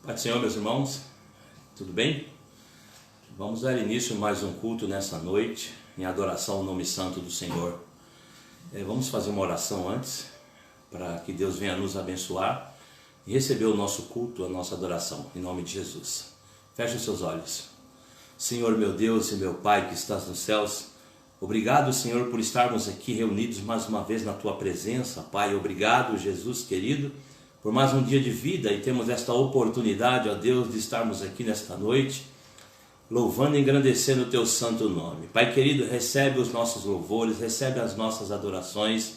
Pai do Senhor, meus irmãos, tudo bem? Vamos dar início a mais um culto nessa noite, em adoração ao nome santo do Senhor. Vamos fazer uma oração antes, para que Deus venha nos abençoar e receber o nosso culto, a nossa adoração, em nome de Jesus. Feche os seus olhos. Senhor, meu Deus e meu Pai que estás nos céus, obrigado, Senhor, por estarmos aqui reunidos mais uma vez na Tua presença, Pai. Obrigado, Jesus querido, por mais um dia de vida e temos esta oportunidade, ó Deus, de estarmos aqui nesta noite, louvando e engrandecendo o Teu santo nome. Pai querido, recebe os nossos louvores, recebe as nossas adorações.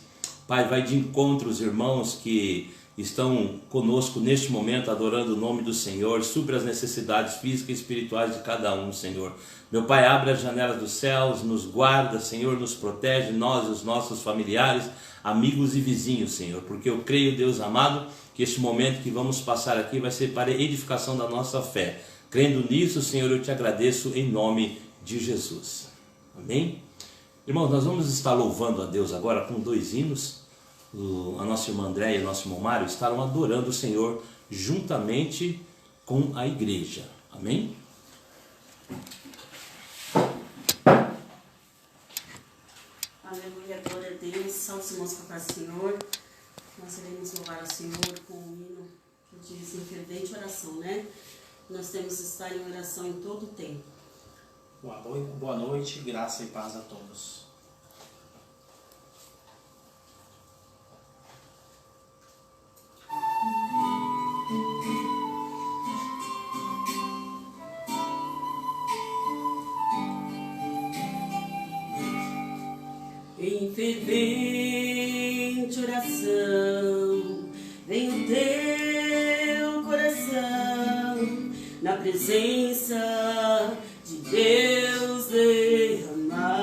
Pai, vai de encontro aos irmãos que estão conosco neste momento, adorando o nome do Senhor, supre as necessidades físicas e espirituais de cada um, Senhor. Meu Pai, abre as janelas dos céus, nos guarda, Senhor, nos protege, nós e os nossos familiares, amigos e vizinhos, Senhor, porque eu creio, Deus amado, que este momento que vamos passar aqui vai ser para a edificação da nossa fé. Crendo nisso, Senhor, eu te agradeço em nome de Jesus. Amém? Irmãos, nós vamos estar louvando a Deus agora com 2 hinos. A nossa irmã Andréia e o nosso irmão Mário estarão adorando o Senhor juntamente com a igreja. Amém? Aleluia, glória a Deus. Salve os irmãos para o Senhor. Nós iremos louvar o Senhor com um hino que diz em fervente oração, né? Nós temos que estar em oração em todo o tempo. Boa noite, graça e paz a todos. Em fervente oração, vem o teu coração, na presença de Deus derramar.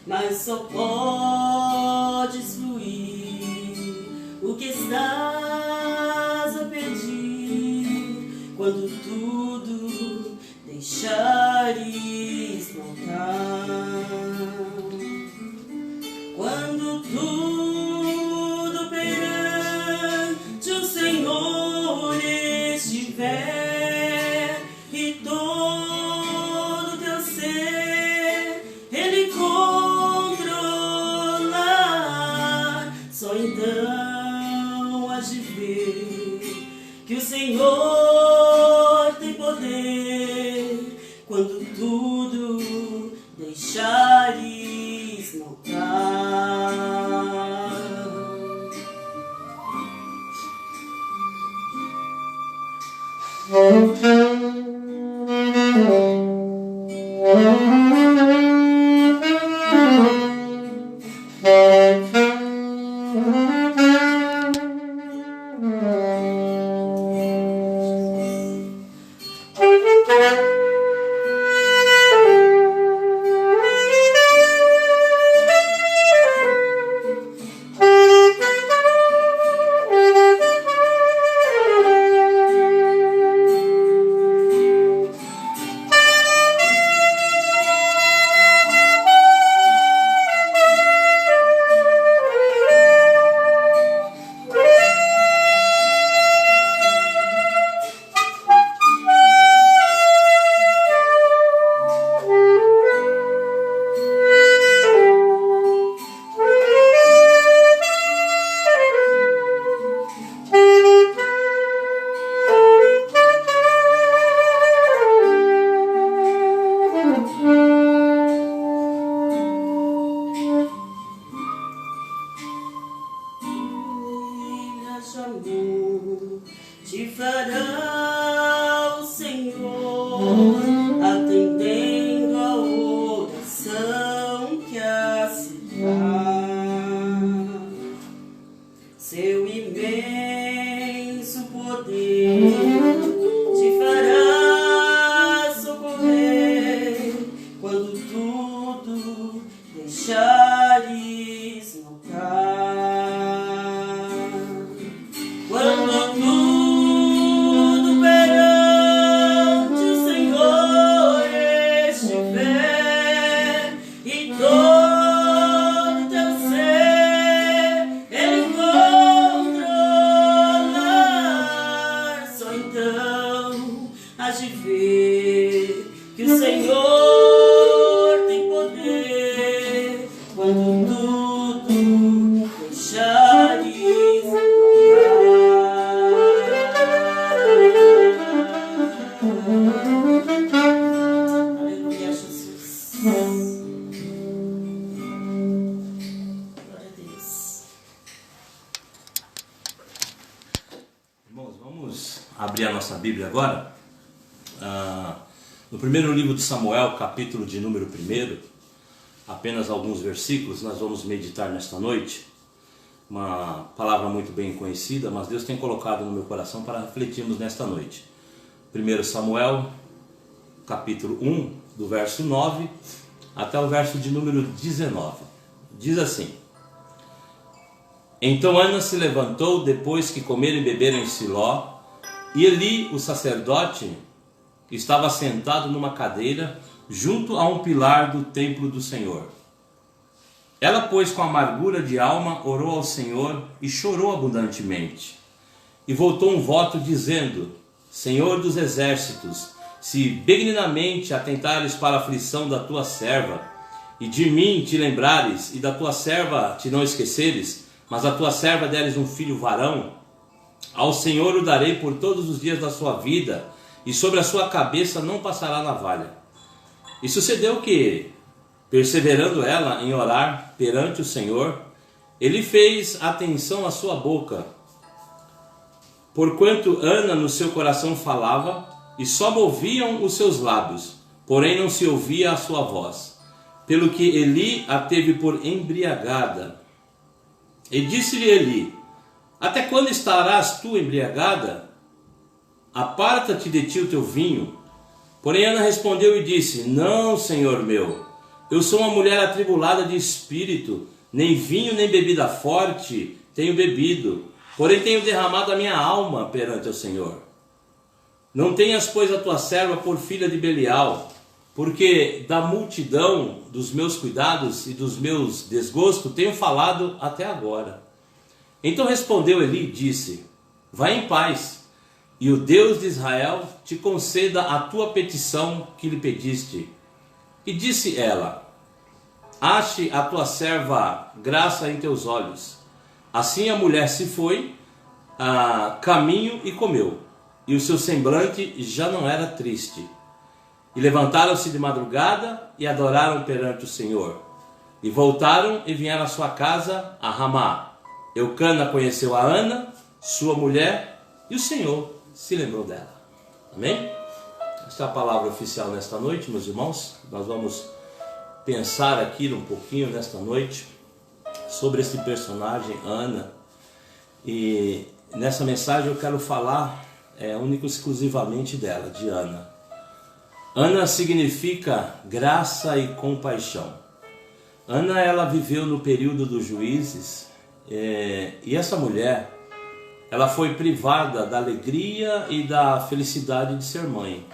Mas só podes fluir o que estás a pedir, quando tudo deixares voltar. Quando tudo perante o Senhor estiver e todo teu ser Ele controlar, só então hás de ver que o Senhor tem poder. Quando tudo deixares notar. Te fará o Senhor, atendendo a oração que a se dá. Seu imenso poder te fará socorrer quando tudo deixares notar. Quando tudo perante o Senhor estiver e todo teu ser Ele controlar, abrir a nossa Bíblia agora, no primeiro livro de Samuel, capítulo de número 1, apenas alguns versículos, nós vamos meditar nesta noite. Uma palavra muito bem conhecida, mas Deus tem colocado no meu coração para refletirmos nesta noite. 1 Samuel, capítulo 1, do verso 9 até o verso de número 19. Diz assim: Então Ana se levantou depois que comeram e beberam em Siló, e Eli, o sacerdote, estava sentado numa cadeira junto a um pilar do templo do Senhor. Ela, pois, com amargura de alma, orou ao Senhor e chorou abundantemente. E voltou um voto dizendo: Senhor dos exércitos, se benignamente atentares para a aflição da tua serva, e de mim te lembrares, e da tua serva te não esqueceres, mas a tua serva deres um filho varão, ao Senhor o darei por todos os dias da sua vida, e sobre a sua cabeça não passará navalha. E sucedeu que, perseverando ela em orar perante o Senhor, ele fez atenção à sua boca, porquanto Ana no seu coração falava, e só moviam os seus lábios, porém não se ouvia a sua voz, pelo que Eli a teve por embriagada. E disse-lhe Eli: Até quando estarás tu embriagada? Aparta-te de ti o teu vinho. Porém Ana respondeu e disse: Não, Senhor meu, eu sou uma mulher atribulada de espírito, nem vinho nem bebida forte tenho bebido, porém tenho derramado a minha alma perante o Senhor. Não tenhas, pois, a tua serva por filha de Belial, porque da multidão dos meus cuidados e dos meus desgostos tenho falado até agora. Então respondeu Eli e disse: Vai em paz, e o Deus de Israel te conceda a tua petição que lhe pediste. E disse ela: Ache a tua serva graça em teus olhos. Assim a mulher se foi a caminho e comeu, e o seu semblante já não era triste. E levantaram-se de madrugada e adoraram perante o Senhor. E voltaram e vieram à sua casa a Ramá. Eucana conheceu a Ana, sua mulher, e o Senhor se lembrou dela. Amém? Esta é a palavra oficial nesta noite, meus irmãos. Nós vamos pensar aqui um pouquinho nesta noite sobre esse personagem, Ana. E nessa mensagem eu quero falar único e exclusivamente dela, de Ana. Ana significa graça e compaixão. Ana, ela viveu no período dos juízes, e essa mulher, ela foi privada da alegria e da felicidade de ser mãe.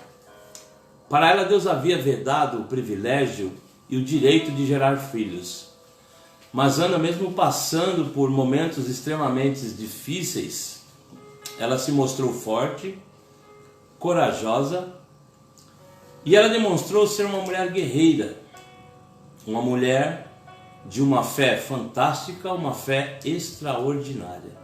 Para ela, Deus havia vedado o privilégio e o direito de gerar filhos. Mas Ana, mesmo passando por momentos extremamente difíceis, ela se mostrou forte, corajosa, e ela demonstrou ser uma mulher guerreira, uma mulher de uma fé fantástica, uma fé extraordinária.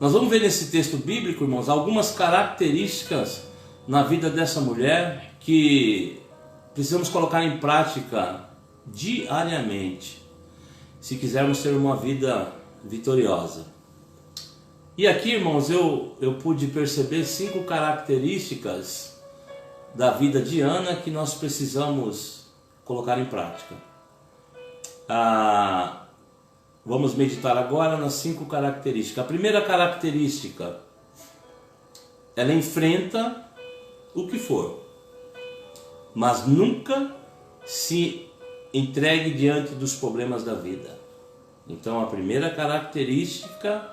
Nós vamos ver nesse texto bíblico, irmãos, algumas características na vida dessa mulher que precisamos colocar em prática diariamente, se quisermos ter uma vida vitoriosa. E aqui, irmãos, eu pude perceber 5 características da vida de Ana que nós precisamos colocar em prática. Vamos meditar agora nas 5 características. A primeira característica, ela enfrenta o que for, mas nunca se entregue diante dos problemas da vida. Então a primeira característica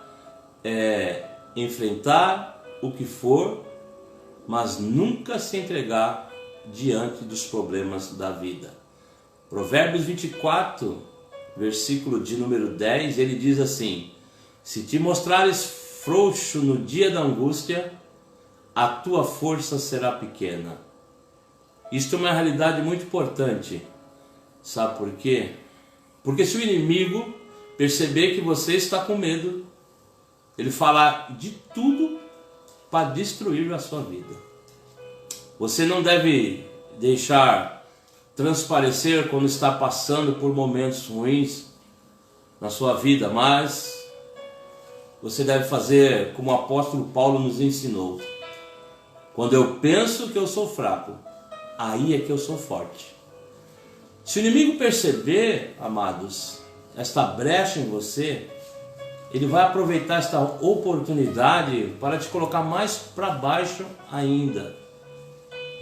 é enfrentar o que for, mas nunca se entregar diante dos problemas da vida. Provérbios 24, versículo de número 10, ele diz assim: Se te mostrares frouxo no dia da angústia, a tua força será pequena. Isto é uma realidade muito importante. Sabe por quê? Porque se o inimigo perceber que você está com medo, ele falar de tudo para destruir a sua vida. Você não deve deixar transparecer quando está passando por momentos ruins na sua vida, mas você deve fazer como o apóstolo Paulo nos ensinou: Quando eu penso que eu sou fraco, aí é que eu sou forte. Se o inimigo perceber, amados, esta brecha em você, ele vai aproveitar esta oportunidade para te colocar mais para baixo ainda.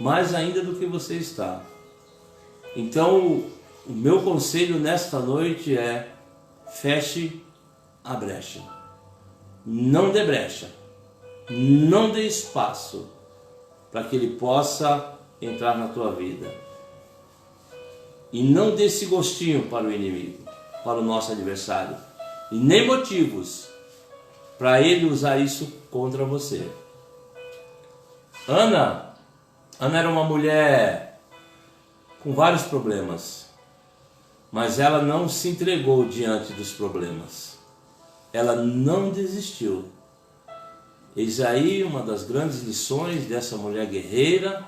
Mais ainda do que você está. Então, o meu conselho nesta noite é: feche a brecha. Não dê brecha. Não dê espaço para que ele possa entrar na tua vida. E não dê esse gostinho para o inimigo, para o nosso adversário. E nem motivos para ele usar isso contra você. Ana era uma mulher com vários problemas, mas ela não se entregou diante dos problemas. Ela não desistiu. Eis aí uma das grandes lições dessa mulher guerreira.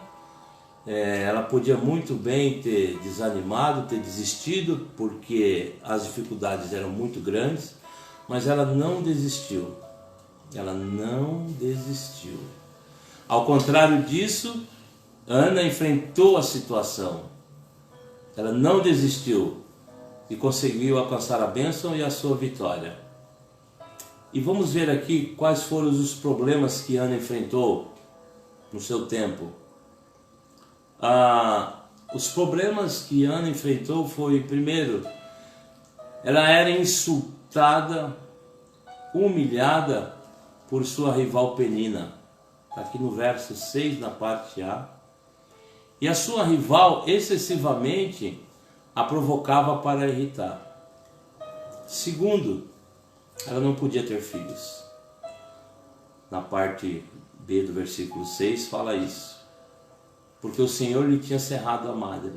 Ela podia muito bem ter desanimado, ter desistido, porque as dificuldades eram muito grandes, mas ela não desistiu. Ela não desistiu. Ao contrário disso, Ana enfrentou a situação. Ela não desistiu e conseguiu alcançar a bênção e a sua vitória. E vamos ver aqui quais foram os problemas que Ana enfrentou no seu tempo. Os problemas que Ana enfrentou foi, primeiro, ela era insultada, humilhada por sua rival Penina. Está aqui no verso 6, na parte A. E a sua rival excessivamente a provocava para irritar. Segundo, ela não podia ter filhos. Na parte B do versículo 6 fala isso. Porque o Senhor lhe tinha cerrado a madre.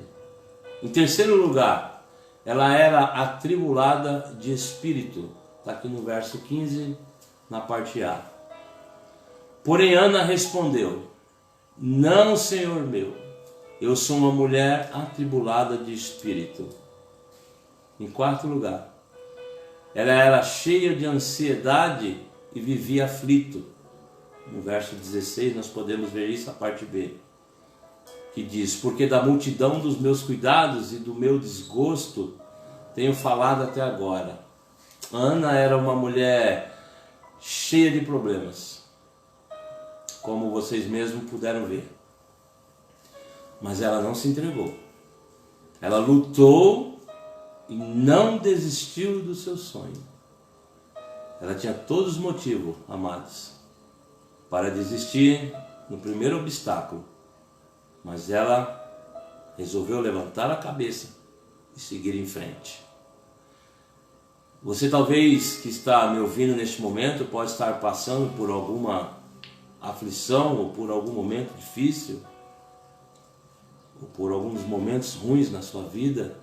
Em terceiro lugar, ela era atribulada de espírito. Está aqui no verso 15, na parte A. Porém Ana respondeu: não, Senhor meu, eu sou uma mulher atribulada de espírito. Em quarto lugar, ela era cheia de ansiedade e vivia aflito. No verso 16 nós podemos ver isso, a parte B, que diz: porque da multidão dos meus cuidados e do meu desgosto tenho falado até agora. Ana era uma mulher cheia de problemas, como vocês mesmos puderam ver. Mas ela não se entregou. Ela lutou e não desistiu do seu sonho. Ela tinha todos os motivos, amados, para desistir no primeiro obstáculo. Mas ela resolveu levantar a cabeça e seguir em frente. Você talvez que está me ouvindo neste momento pode estar passando por alguma aflição ou por algum momento difícil, ou por alguns momentos ruins na sua vida.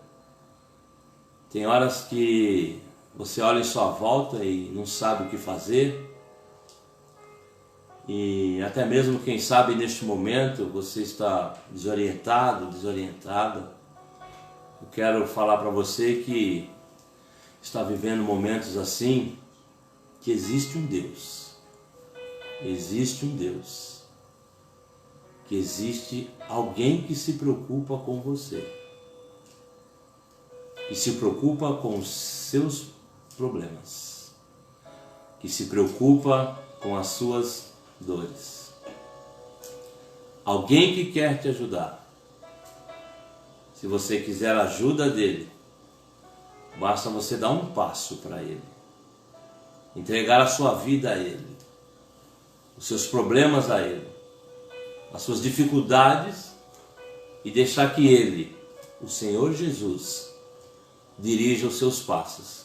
Tem horas que você olha em sua volta e não sabe o que fazer. E até mesmo, quem sabe, neste momento você está desorientado, desorientada. Eu quero falar para você que está vivendo momentos assim, que existe um Deus. Existe um Deus. Que existe alguém que se preocupa com você. Que se preocupa com os seus problemas. Que se preocupa com as suas dores. Alguém que quer te ajudar. Se você quiser a ajuda dele, basta você dar um passo para ele. Entregar a sua vida a ele. Os seus problemas a ele. As suas dificuldades, e deixar que ele, o Senhor Jesus, dirija os seus passos.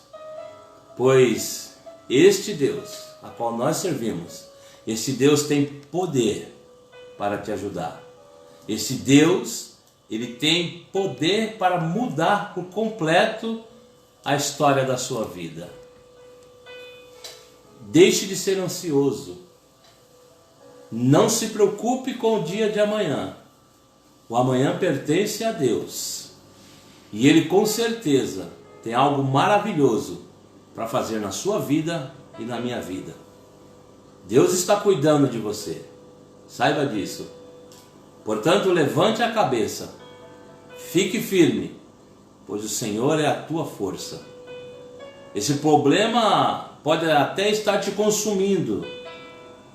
Pois este Deus, a qual nós servimos, esse Deus tem poder para te ajudar. Esse Deus, ele tem poder para mudar por completo a história da sua vida. Deixe de ser ansioso. Não se preocupe com o dia de amanhã. O amanhã pertence a Deus. E Ele com certeza tem algo maravilhoso para fazer na sua vida e na minha vida. Deus está cuidando de você. Saiba disso. Portanto, levante a cabeça, fique firme, pois o Senhor é a tua força. Esse problema pode até estar te consumindo,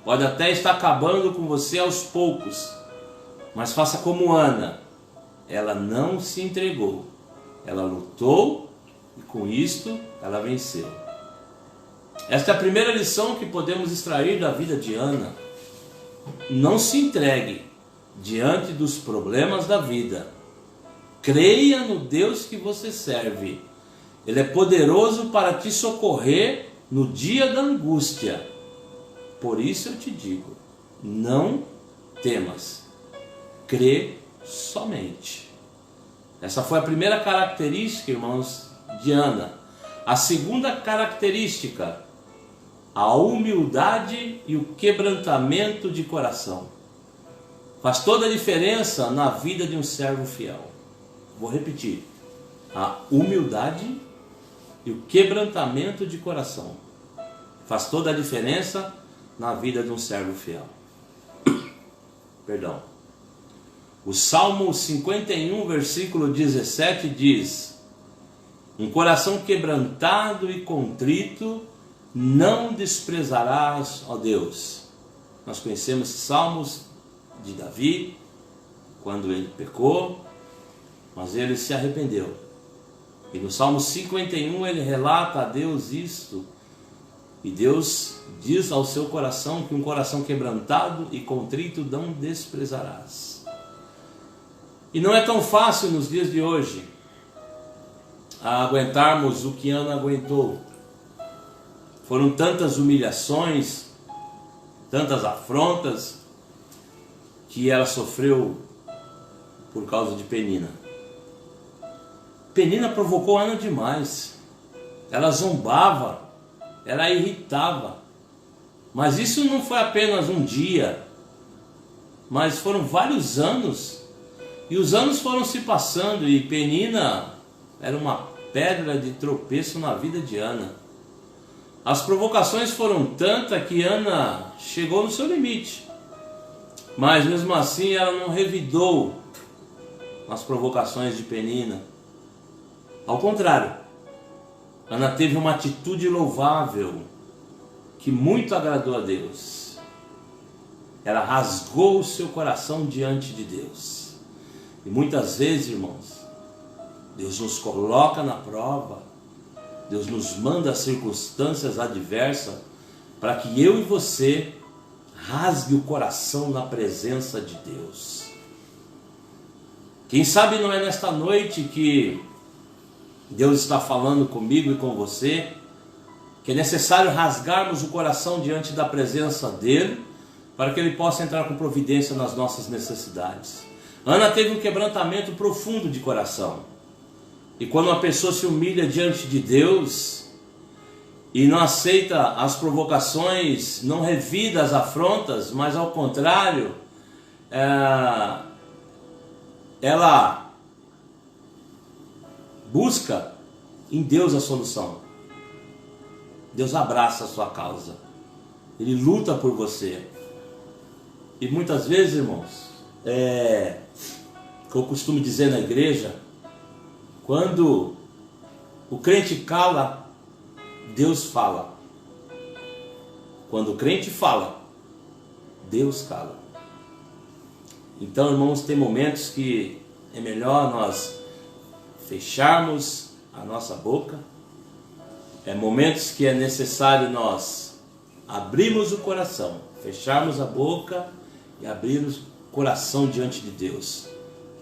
pode até estar acabando com você aos poucos, mas faça como Ana. Ela não se entregou, ela lutou e com isto ela venceu. Esta é a primeira lição que podemos extrair da vida de Ana. Não se entregue diante dos problemas da vida. Creia no Deus que você serve. Ele é poderoso para te socorrer no dia da angústia. Por isso eu te digo, não temas. Crê somente. Essa foi a primeira característica, irmãos, de Ana. A segunda característica, a humildade e o quebrantamento de coração. Faz toda a diferença na vida de um servo fiel. Vou repetir. A humildade e o quebrantamento de coração. Faz toda a diferença na vida de um servo fiel. Perdão. O Salmo 51, versículo 17 diz: um coração quebrantado e contrito não desprezarás, ó Deus. Nós conhecemos salmos de Davi, quando ele pecou, mas ele se arrependeu. E no Salmo 51 ele relata a Deus isto, e Deus diz ao seu coração que um coração quebrantado e contrito não desprezarás. E não é tão fácil nos dias de hoje aguentarmos o que Ana aguentou. Foram tantas humilhações, tantas afrontas que ela sofreu por causa de Penina. Penina provocou Ana demais. Ela zombava, ela irritava. Mas isso não foi apenas um dia, mas foram vários anos. E os anos foram se passando e Penina era uma pedra de tropeço na vida de Ana. As provocações foram tantas que Ana chegou no seu limite. Mas mesmo assim ela não revidou as provocações de Penina. Ao contrário, Ana teve uma atitude louvável que muito agradou a Deus. Ela rasgou o seu coração diante de Deus. E muitas vezes, irmãos, Deus nos coloca na prova, Deus nos manda circunstâncias adversas para que eu e você rasgue o coração na presença de Deus. Quem sabe não é nesta noite que Deus está falando comigo e com você, que é necessário rasgarmos o coração diante da presença dEle, para que Ele possa entrar com providência nas nossas necessidades. Ana teve um quebrantamento profundo de coração. E quando uma pessoa se humilha diante de Deus e não aceita as provocações, não revida as afrontas, mas ao contrário, ela busca em Deus a solução. Deus abraça a sua causa. Ele luta por você. E muitas vezes, irmãos, que eu costumo dizer na igreja, quando o crente cala, Deus fala. Quando o crente fala, Deus cala. Então, irmãos, tem momentos que é melhor nós fecharmos a nossa boca. É momentos que é necessário nós abrirmos o coração, fecharmos a boca e abrirmos o coração diante de Deus.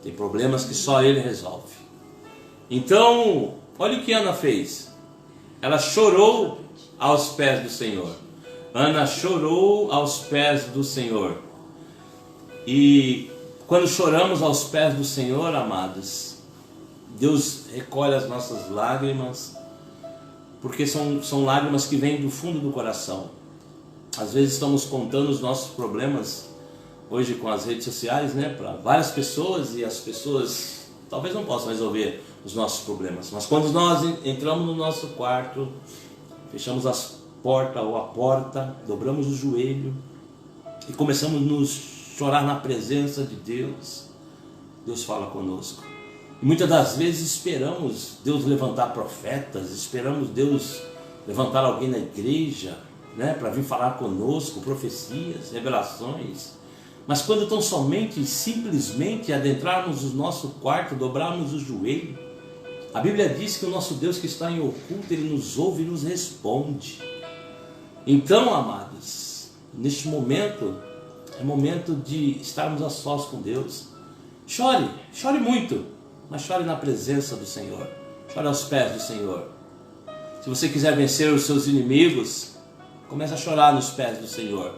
Tem problemas que só Ele resolve. Então, olha o que Ana fez. Ela chorou aos pés do Senhor. Ana chorou aos pés do Senhor. E quando choramos aos pés do Senhor, amados, Deus recolhe as nossas lágrimas, porque são lágrimas que vêm do fundo do coração. Às vezes estamos contando os nossos problemas hoje com as redes sociais, né, para várias pessoas, e as pessoas talvez não possam resolver os nossos problemas. Mas quando nós entramos no nosso quarto, fechamos as portas ou a porta, dobramos o joelho e começamos a nos chorar na presença de Deus, Deus fala conosco. E muitas das vezes esperamos Deus levantar profetas, esperamos Deus levantar alguém na igreja, né, para vir falar conosco, profecias, revelações. Mas quando tão somente, simplesmente adentrarmos o nosso quarto, dobrarmos o joelho, a Bíblia diz que o nosso Deus que está em oculto, Ele nos ouve e nos responde. Então, amados, neste momento, é momento de estarmos a sós com Deus. Chore, chore muito, mas chore na presença do Senhor, chore aos pés do Senhor. Se você quiser vencer os seus inimigos, comece a chorar nos pés do Senhor.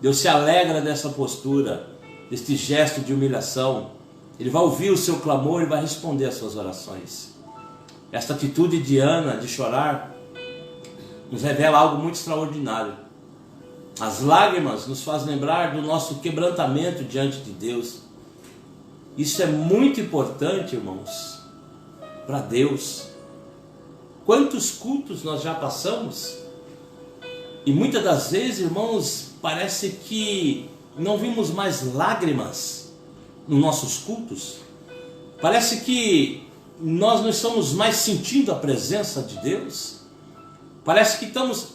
Deus se alegra dessa postura, deste gesto de humilhação. Ele vai ouvir o seu clamor e vai responder às suas orações. Esta atitude de Ana, de chorar, nos revela algo muito extraordinário. As lágrimas nos fazem lembrar do nosso quebrantamento diante de Deus. Isso é muito importante, irmãos, para Deus. Quantos cultos nós já passamos? E muitas das vezes, irmãos, parece que não vimos mais lágrimas nos nossos cultos. Parece que nós não estamos mais sentindo a presença de Deus. Parece que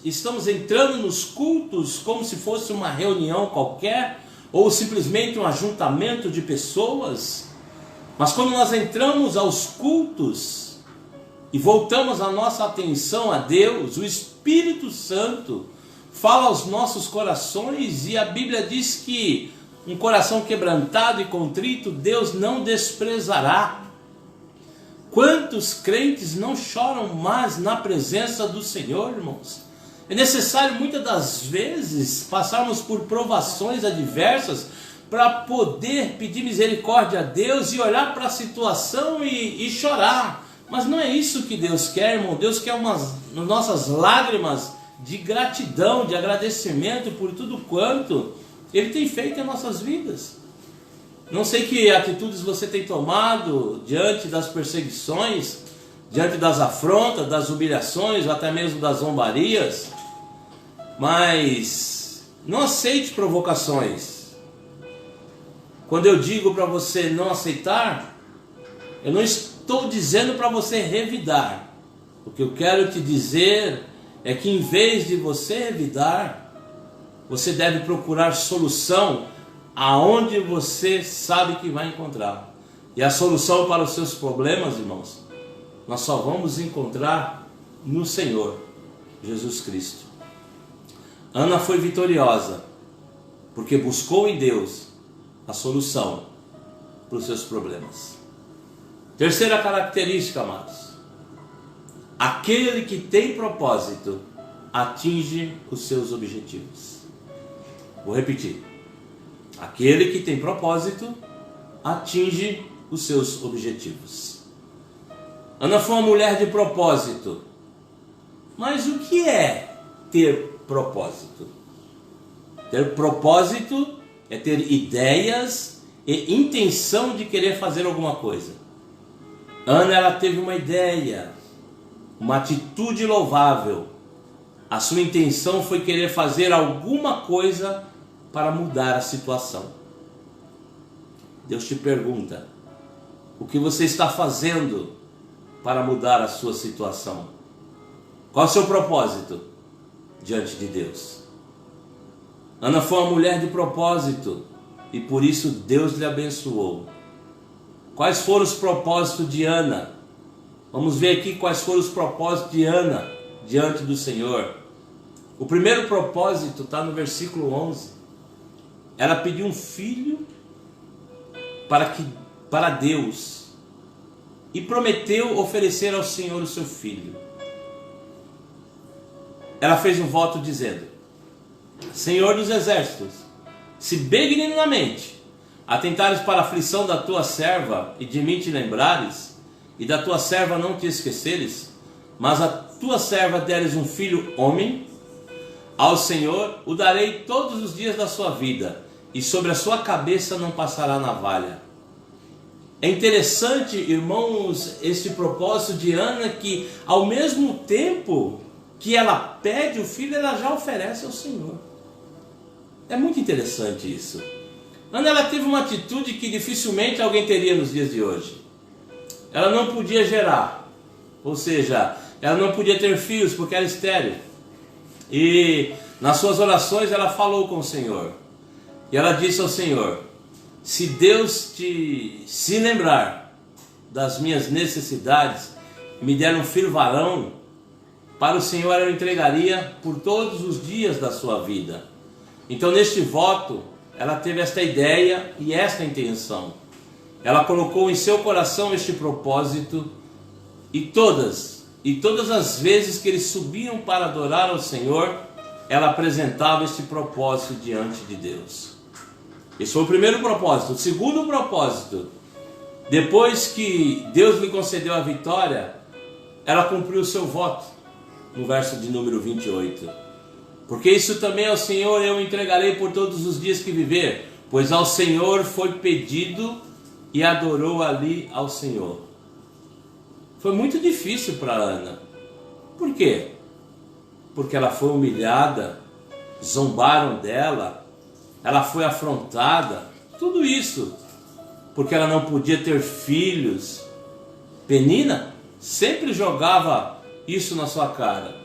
estamos entrando nos cultos como se fosse uma reunião qualquer, ou simplesmente um ajuntamento de pessoas. Mas quando nós entramos aos cultos e voltamos a nossa atenção a Deus, o Espírito Santo fala aos nossos corações, e a Bíblia diz que um coração quebrantado e contrito Deus não desprezará. Quantos crentes não choram mais na presença do Senhor, irmãos? É necessário muitas das vezes passarmos por provações adversas para poder pedir misericórdia a Deus e olhar para a situação e chorar. Mas não é isso que Deus quer, irmão. Deus quer umas nossas lágrimas de gratidão, de agradecimento por tudo quanto Ele tem feito em nossas vidas. Não sei que atitudes você tem tomado diante das perseguições, diante das afrontas, das humilhações, ou até mesmo das zombarias, mas não aceite provocações. Quando eu digo para você não aceitar, eu não estou dizendo para você revidar. O que eu quero te dizer é que em vez de você revidar, você deve procurar solução aonde você sabe que vai encontrar. E a solução para os seus problemas, irmãos, nós só vamos encontrar no Senhor Jesus Cristo. Ana foi vitoriosa porque buscou em Deus a solução para os seus problemas. Terceira característica, amados: aquele que tem propósito atinge os seus objetivos. Vou repetir. Aquele que tem propósito atinge os seus objetivos. Ana foi uma mulher de propósito. Mas o que é ter propósito? Ter propósito é ter ideias e intenção de querer fazer alguma coisa. Ana, ela teve uma ideia, uma atitude louvável. A sua intenção foi querer fazer alguma coisa para mudar a situação. Deus te pergunta: o que você está fazendo para mudar a sua situação? Qual é o seu propósito diante de Deus? Ana foi uma mulher de propósito e por isso Deus lhe abençoou. Quais foram os propósitos de Ana? Vamos ver aqui quais foram os propósitos de Ana diante do Senhor. O primeiro propósito está no versículo 11. Ela pediu um filho para Deus e prometeu oferecer ao Senhor o seu filho. Ela fez um voto dizendo: Senhor dos exércitos, se benignamente atentares para a aflição da tua serva e de mim te lembrares, e da tua serva não te esqueceres, mas a tua serva deres um filho homem, ao Senhor o darei todos os dias da sua vida, e sobre a sua cabeça não passará navalha. É interessante, irmãos, este propósito de Ana, que ao mesmo tempo que ela pede o filho, ela já oferece ao Senhor. É muito interessante isso. Ana, ela teve uma atitude que dificilmente alguém teria nos dias de hoje. Ela não podia gerar, ou seja, ela não podia ter filhos porque era estéril. E nas suas orações ela falou com o Senhor. E ela disse ao Senhor: se Deus se lembrar das minhas necessidades, me der um filho varão, para o Senhor eu entregaria por todos os dias da sua vida. Então neste voto, ela teve esta ideia e esta intenção. Ela colocou em seu coração este propósito, e todas as vezes que eles subiam para adorar ao Senhor, ela apresentava este propósito diante de Deus. Esse foi o primeiro propósito. O segundo propósito, depois que Deus lhe concedeu a vitória, ela cumpriu o seu voto, no verso de número 28. Porque isso também ao Senhor eu entregarei por todos os dias que viver, pois ao Senhor foi pedido, e adorou ali ao Senhor. Foi muito difícil para Ana. Por quê? Porque ela foi humilhada, zombaram dela, ela foi afrontada, tudo isso porque ela não podia ter filhos. Penina sempre jogava isso na sua cara.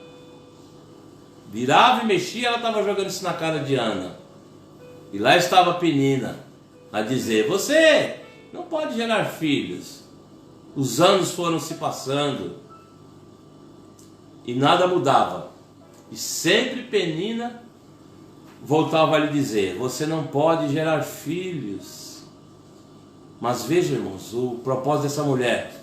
Virava e mexia, ela estava jogando isso na cara de Ana. E lá estava Penina a dizer: você não pode gerar filhos. Os anos foram se passando e nada mudava. E sempre Penina voltava a lhe dizer: você não pode gerar filhos. Mas veja, irmãos, o propósito dessa mulher,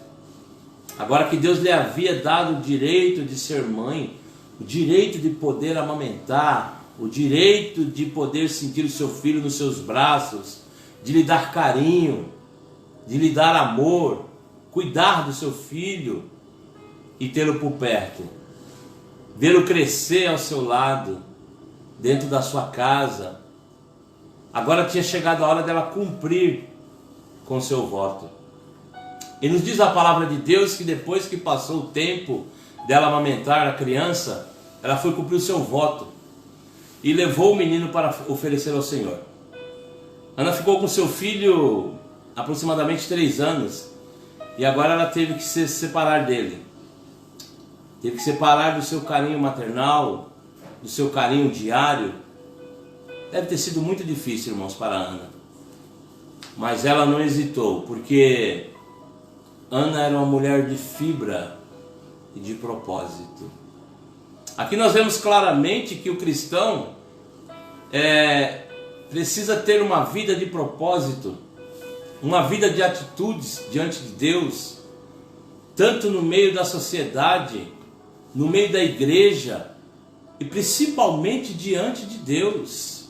agora que Deus lhe havia dado o direito de ser mãe, o direito de poder amamentar, o direito de poder sentir o seu filho nos seus braços, de lhe dar carinho, de lhe dar amor, cuidar do seu filho e tê-lo por perto, vê-lo crescer ao seu lado, dentro da sua casa. Agora tinha chegado a hora dela cumprir com o seu voto. E nos diz a palavra de Deus que depois que passou o tempo dela amamentar a criança, ela foi cumprir o seu voto e levou o menino para oferecer ao Senhor. Ana ficou com seu filho aproximadamente 3 anos e agora ela teve que se separar dele. Teve que separar do seu carinho maternal, do seu carinho diário. Deve ter sido muito difícil, irmãos, para Ana. Mas ela não hesitou, porque Ana era uma mulher de fibra e de propósito. Aqui nós vemos claramente que o cristão precisa ter uma vida de propósito, uma vida de atitudes diante de Deus, tanto no meio da sociedade, no meio da igreja e principalmente diante de Deus.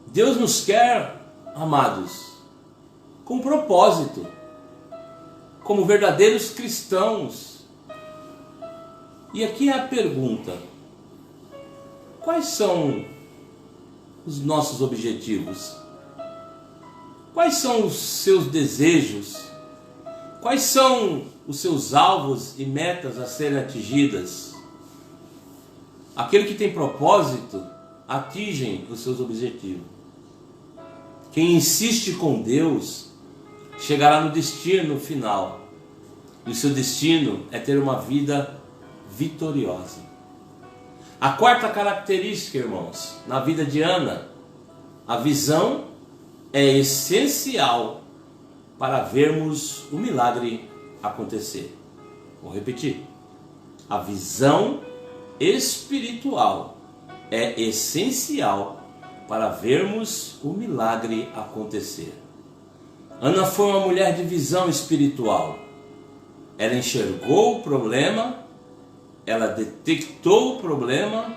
Deus nos quer, amados, com propósito, como verdadeiros cristãos. E aqui é a pergunta: quais são os nossos objetivos? Quais são os seus desejos? Quais são os seus alvos e metas a serem atingidas? Aquele que tem propósito atinge os seus objetivos. Quem insiste com Deus chegará no destino final. E o seu destino é ter uma vida vitoriosa. A quarta característica, irmãos, na vida de Ana, a visão é essencial para vermos o milagre acontecer. Vou repetir. A visão espiritual é essencial para vermos o milagre acontecer. Ana foi uma mulher de visão espiritual. Ela enxergou o problema, ela detectou o problema,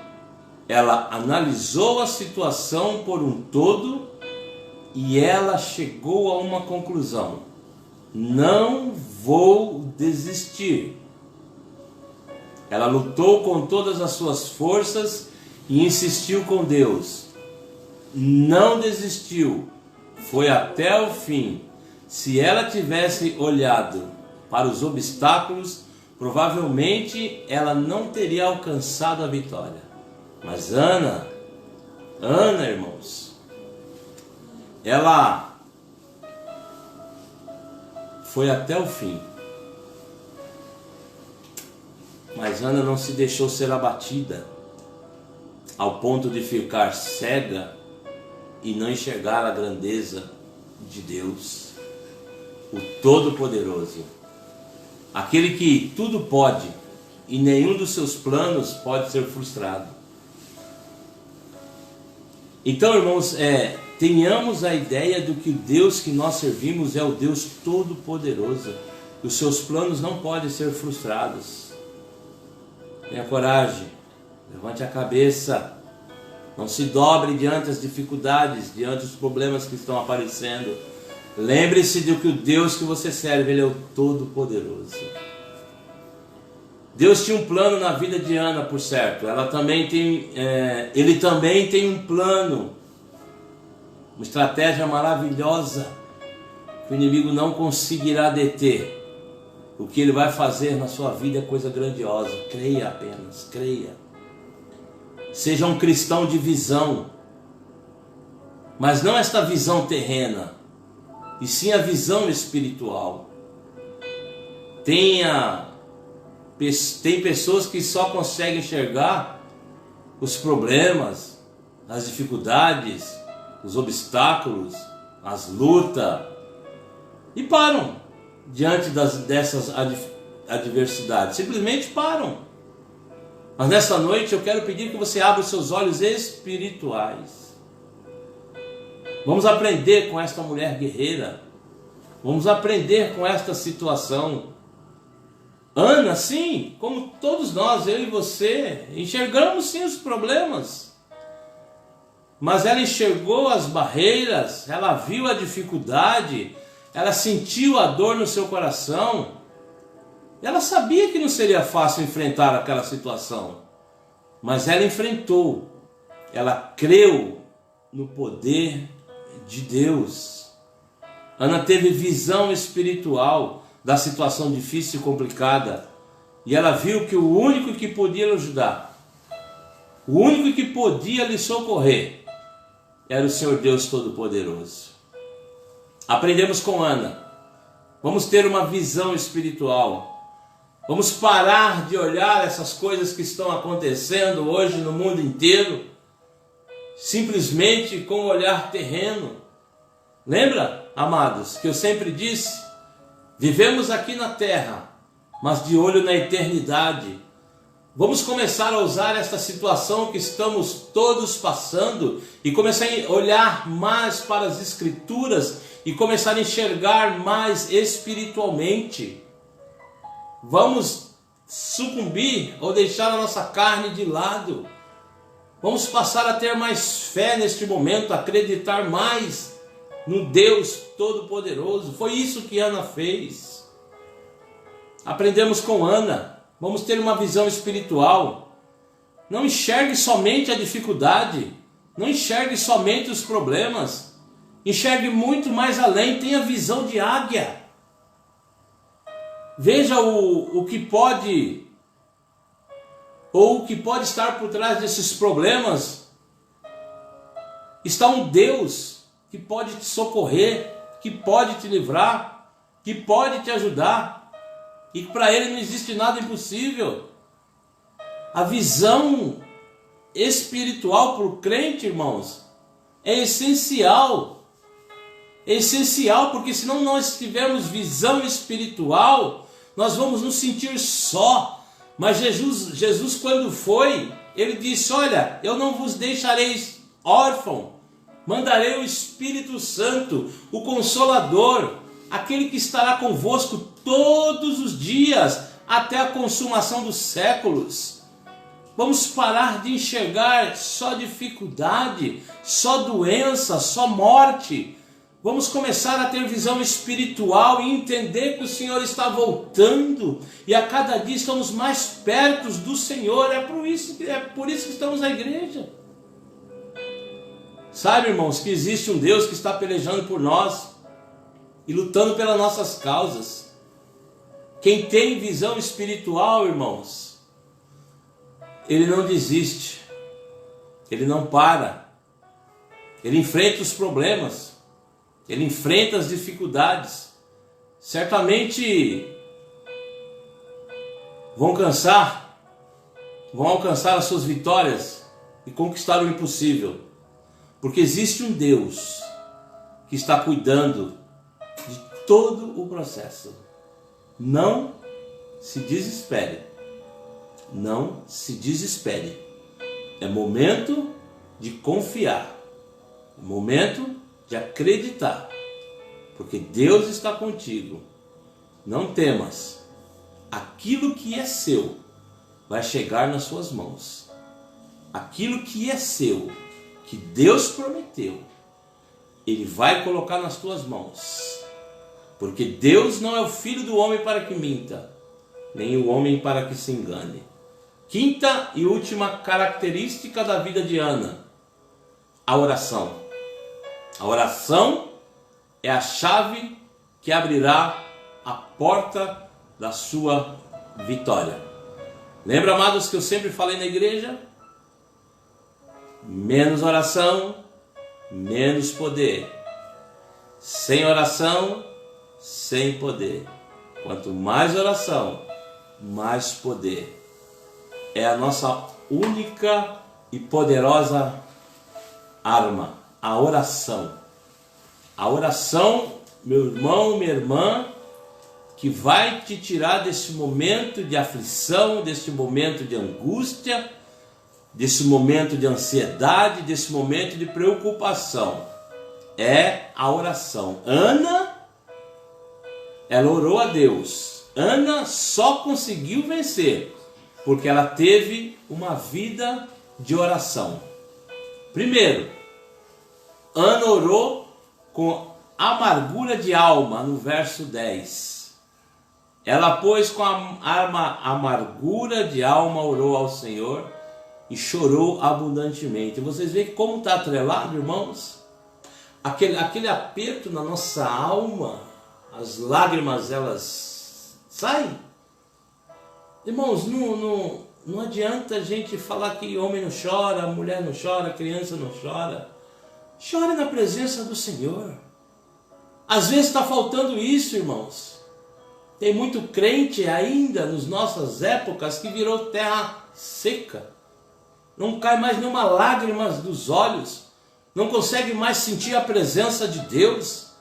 ela analisou a situação por um todo e ela chegou a uma conclusão: não vou desistir. Ela lutou com todas as suas forças e insistiu com Deus. Não desistiu, foi até o fim. Se ela tivesse olhado para os obstáculos, provavelmente ela não teria alcançado a vitória. Mas Ana, irmãos, ela foi até o fim. Mas Ana não se deixou ser abatida ao ponto de ficar cega e não enxergar a grandeza de Deus, o Todo-Poderoso, aquele que tudo pode e nenhum dos seus planos pode ser frustrado. Então, irmãos, tenhamos a ideia do que o Deus que nós servimos é o Deus Todo-Poderoso. Os seus planos não podem ser frustrados. Tenha coragem, levante a cabeça, não se dobre diante das dificuldades, diante dos problemas que estão aparecendo. Lembre-se de que o Deus que você serve, Ele é o Todo-Poderoso. Deus tinha um plano na vida de Ana, por certo. Ele também tem um plano, uma estratégia maravilhosa que o inimigo não conseguirá deter. O que ele vai fazer na sua vida é coisa grandiosa. Creia apenas, creia. Seja um cristão de visão, mas não esta visão terrena, e sim a visão espiritual. Tem pessoas que só conseguem enxergar os problemas, as dificuldades, os obstáculos, as lutas, e param diante dessas adversidades, simplesmente param. Mas nessa noite eu quero pedir que você abra os seus olhos espirituais. Vamos aprender com esta mulher guerreira, vamos aprender com esta situação. Ana, sim, como todos nós, eu e você, enxergamos sim os problemas, mas ela enxergou as barreiras, ela viu a dificuldade, ela sentiu a dor no seu coração, ela sabia que não seria fácil enfrentar aquela situação, mas ela enfrentou, ela creu no poder de Deus. Ana teve visão espiritual da situação difícil e complicada, e ela viu que o único que podia lhe ajudar, o único que podia lhe socorrer, era o Senhor Deus Todo-Poderoso. Aprendemos com Ana, vamos ter uma visão espiritual, vamos parar de olhar essas coisas que estão acontecendo hoje no mundo inteiro, simplesmente com um olhar terreno. Lembra, amados, que eu sempre disse, vivemos aqui na terra, mas de olho na eternidade. Vamos começar a usar esta situação que estamos todos passando e começar a olhar mais para as Escrituras e começar a enxergar mais espiritualmente. Vamos sucumbir ou deixar a nossa carne de lado. Vamos passar a ter mais fé neste momento, acreditar mais no Deus Todo-Poderoso. Foi isso que Ana fez. Aprendemos com Ana. Vamos ter uma visão espiritual. Não enxergue somente a dificuldade. Não enxergue somente os problemas. Enxergue muito mais além. Tenha visão de águia. Veja o que pode, ou o que pode estar por trás desses problemas. Está um Deus que pode te socorrer, que pode te livrar, que pode te ajudar. E para Ele não existe nada impossível. A visão espiritual para o crente, irmãos, é essencial. É essencial, porque se não nós tivermos visão espiritual, nós vamos nos sentir só. Mas Jesus quando foi, Ele disse, olha, eu não vos deixarei órfão, mandarei o Espírito Santo, o Consolador, aquele que estará convosco todos os dias, até a consumação dos séculos. Vamos parar de enxergar só dificuldade, só doença, só morte. Vamos começar a ter visão espiritual e entender que o Senhor está voltando. E a cada dia estamos mais perto do Senhor. É por isso que estamos na igreja. Sabe, irmãos, que existe um Deus que está pelejando por nós e lutando pelas nossas causas. Quem tem visão espiritual, irmãos, ele não desiste, ele não para, ele enfrenta os problemas, ele enfrenta as dificuldades. Certamente vão alcançar as suas vitórias e conquistar o impossível, porque existe um Deus que está cuidando de todo o processo. Não se desespere, não se desespere. É momento de confiar, é momento de acreditar, porque Deus está contigo. Não temas, aquilo que é seu vai chegar nas suas mãos. Aquilo que é seu, que Deus prometeu, Ele vai colocar nas tuas mãos. Porque Deus não é o filho do homem para que minta, nem o homem para que se engane. Quinta e última característica da vida de Ana: a oração. A oração é a chave que abrirá a porta da sua vitória. Lembra, amados, que eu sempre falei na igreja? Menos oração, menos poder. Sem oração, sem poder. Quanto mais oração, mais poder. É a nossa única e poderosa arma, a oração. A oração, meu irmão, minha irmã, que vai te tirar desse momento de aflição, desse momento de angústia, desse momento de ansiedade, desse momento de preocupação. É a oração. Ana, ela orou a Deus. Ana só conseguiu vencer porque ela teve uma vida de oração. Primeiro, Ana orou com amargura de alma, no verso 10. Ela, pois, com a amargura de alma orou ao Senhor e chorou abundantemente. Vocês veem como está atrelado, irmãos? Aquele aperto na nossa alma, as lágrimas, elas saem. Irmãos, não adianta a gente falar que homem não chora, mulher não chora, criança não chora. Chore na presença do Senhor. Às vezes está faltando isso, irmãos. Tem muito crente ainda nas nossas épocas que virou terra seca. Não cai mais nenhuma lágrima dos olhos. Não consegue mais sentir a presença de Deus.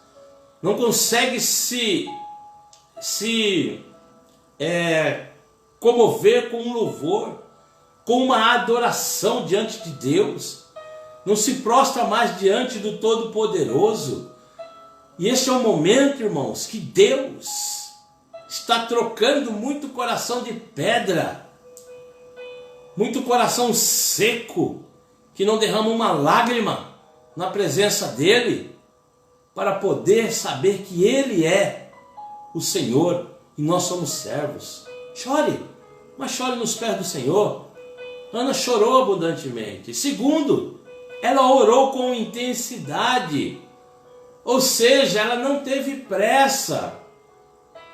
Não consegue se comover com um louvor, com uma adoração diante de Deus. Não se prostra mais diante do Todo-Poderoso. E esse é o momento, irmãos, que Deus está trocando muito coração de pedra, muito coração seco, que não derrama uma lágrima na presença dEle, para poder saber que Ele é o Senhor e nós somos servos. Chore, mas chore nos pés do Senhor. Ana chorou abundantemente. Segundo, ela orou com intensidade, ou seja, ela não teve pressa.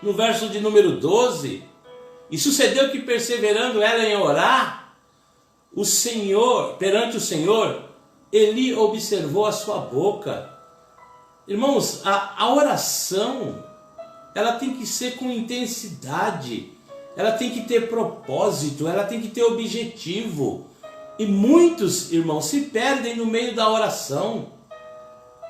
No verso de número 12, e sucedeu que, perseverando ela em orar, o Senhor, perante o Senhor, Eli observou a sua boca. Irmãos, a oração, ela tem que ser com intensidade, ela tem que ter propósito, ela tem que ter objetivo. E muitos, irmãos, se perdem no meio da oração.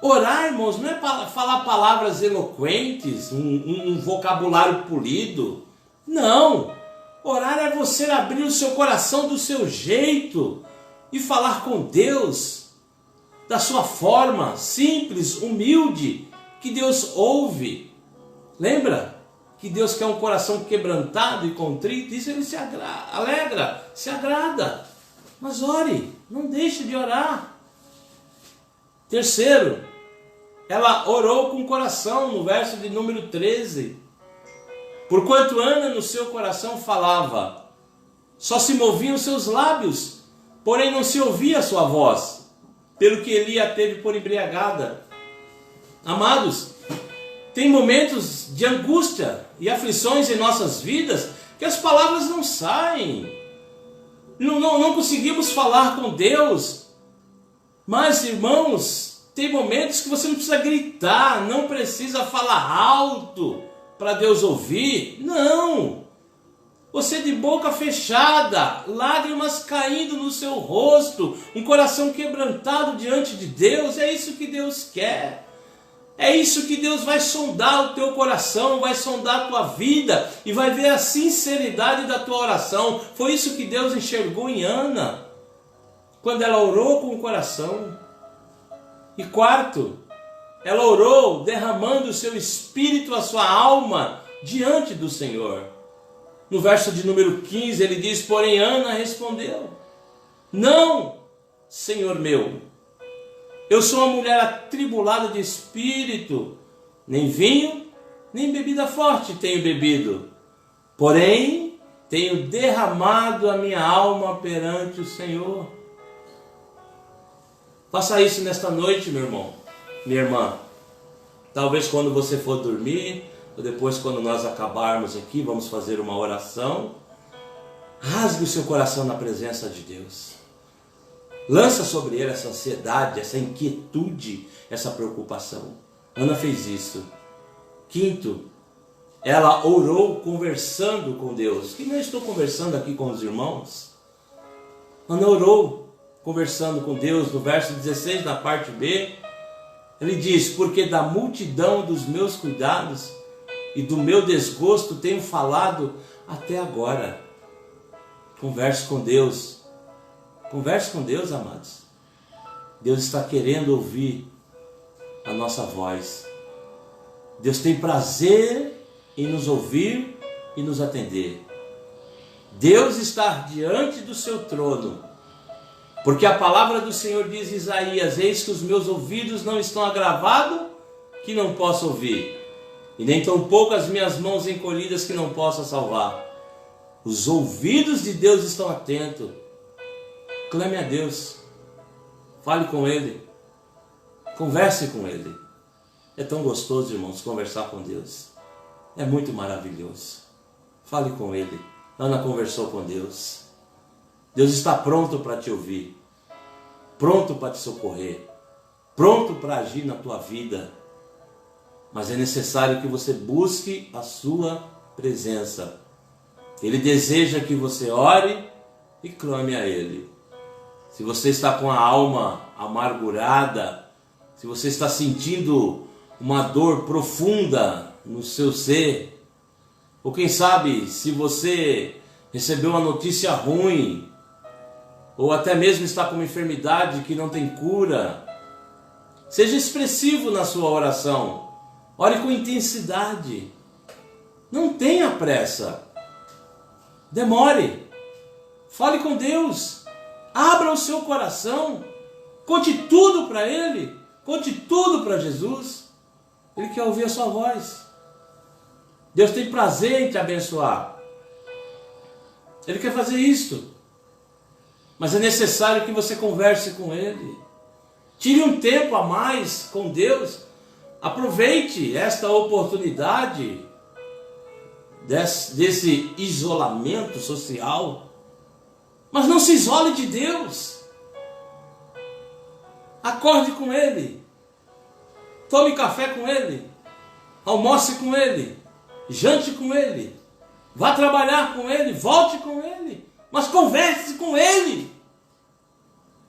Orar, irmãos, não é falar palavras eloquentes, um vocabulário polido. Não. Orar é você abrir o seu coração do seu jeito e falar com Deus da sua forma simples, humilde, que Deus ouve. Lembra que Deus quer um coração quebrantado e contrito? Isso Ele se alegra, se agrada. Mas ore, não deixe de orar. Terceiro, ela orou com o coração, no verso de número 13. Porquanto Ana no seu coração falava, só se moviam seus lábios, porém não se ouvia a sua voz, pelo que Eli a teve por embriagada. Amados, tem momentos de angústia e aflições em nossas vidas que as palavras não saem. Não conseguimos falar com Deus. Mas, irmãos, tem momentos que você não precisa gritar, não precisa falar alto para Deus ouvir. Não! Você de boca fechada, lágrimas caindo no seu rosto, um coração quebrantado diante de Deus, é isso que Deus quer. É isso que Deus vai sondar o teu coração, vai sondar a tua vida e vai ver a sinceridade da tua oração. Foi isso que Deus enxergou em Ana, quando ela orou com o coração. E quarto, ela orou derramando o seu espírito, a sua alma, diante do Senhor. No verso de número 15 ele diz: porém Ana respondeu: não, Senhor meu, eu sou uma mulher atribulada de espírito, nem vinho, nem bebida forte tenho bebido, porém tenho derramado a minha alma perante o Senhor. Faça isso nesta noite, meu irmão, minha irmã. Talvez quando você for dormir, ou depois quando nós acabarmos aqui, vamos fazer uma oração. Rasgue o seu coração na presença de Deus. Lança sobre ele essa ansiedade, essa inquietude, essa preocupação. Ana fez isso. Quinto, ela orou conversando com Deus. E não estou conversando aqui com os irmãos. Ana orou conversando com Deus. No verso 16, na parte B, ele diz: porque da multidão dos meus cuidados e do meu desgosto tenho falado até agora. Converse com Deus. Converse com Deus, amados. Deus está querendo ouvir a nossa voz. Deus tem prazer em nos ouvir e nos atender. Deus está diante do seu trono, porque a palavra do Senhor diz em Isaías: eis que os meus ouvidos não estão agravados, que não posso ouvir, e nem tampouco as minhas mãos encolhidas, que não possa salvar. Os ouvidos de Deus estão atentos. Clame a Deus, fale com Ele, converse com Ele. É tão gostoso, irmãos, conversar com Deus. É muito maravilhoso. Fale com Ele. Ana conversou com Deus. Deus está pronto para te ouvir, pronto para te socorrer, pronto para agir na tua vida. Mas é necessário que você busque a sua presença. Ele deseja que você ore e clame a Ele. Se você está com a alma amargurada, se você está sentindo uma dor profunda no seu ser, ou quem sabe se você recebeu uma notícia ruim, ou até mesmo está com uma enfermidade que não tem cura, seja expressivo na sua oração. Ore com intensidade. Não tenha pressa. Demore. Fale com Deus. Abra o seu coração. Conte tudo para Ele. Conte tudo para Jesus. Ele quer ouvir a sua voz. Deus tem prazer em te abençoar. Ele quer fazer isto. Mas é necessário que você converse com Ele. Tire um tempo a mais com Deus. Aproveite esta oportunidade desse isolamento social. Mas não se isole de Deus. Acorde com Ele. Tome café com Ele. Almoce com Ele. Jante com Ele. Vá trabalhar com Ele. Volte com Ele. Mas converse com Ele.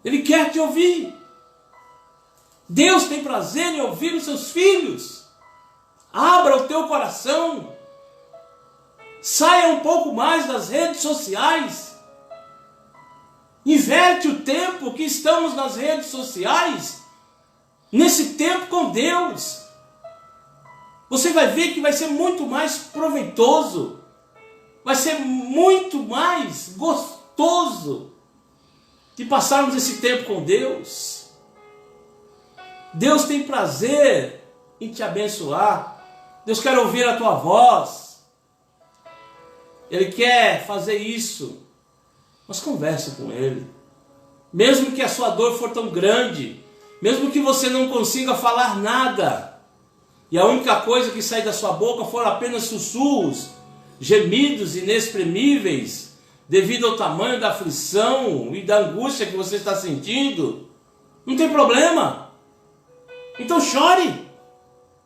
Ele quer te ouvir. Deus tem prazer em ouvir os seus filhos. Abra o teu coração. Saia um pouco mais das redes sociais. Inverte o tempo que estamos nas redes sociais nesse tempo com Deus. Você vai ver que vai ser muito mais proveitoso. Vai ser muito mais gostoso de passarmos esse tempo com Deus. Deus tem prazer em te abençoar. Deus quer ouvir a tua voz. Ele quer fazer isso. Mas converse com Ele. Mesmo que a sua dor for tão grande, mesmo que você não consiga falar nada, e a única coisa que sai da sua boca for apenas sussurros, gemidos inexprimíveis, devido ao tamanho da aflição e da angústia que você está sentindo, não tem problema. Então chore.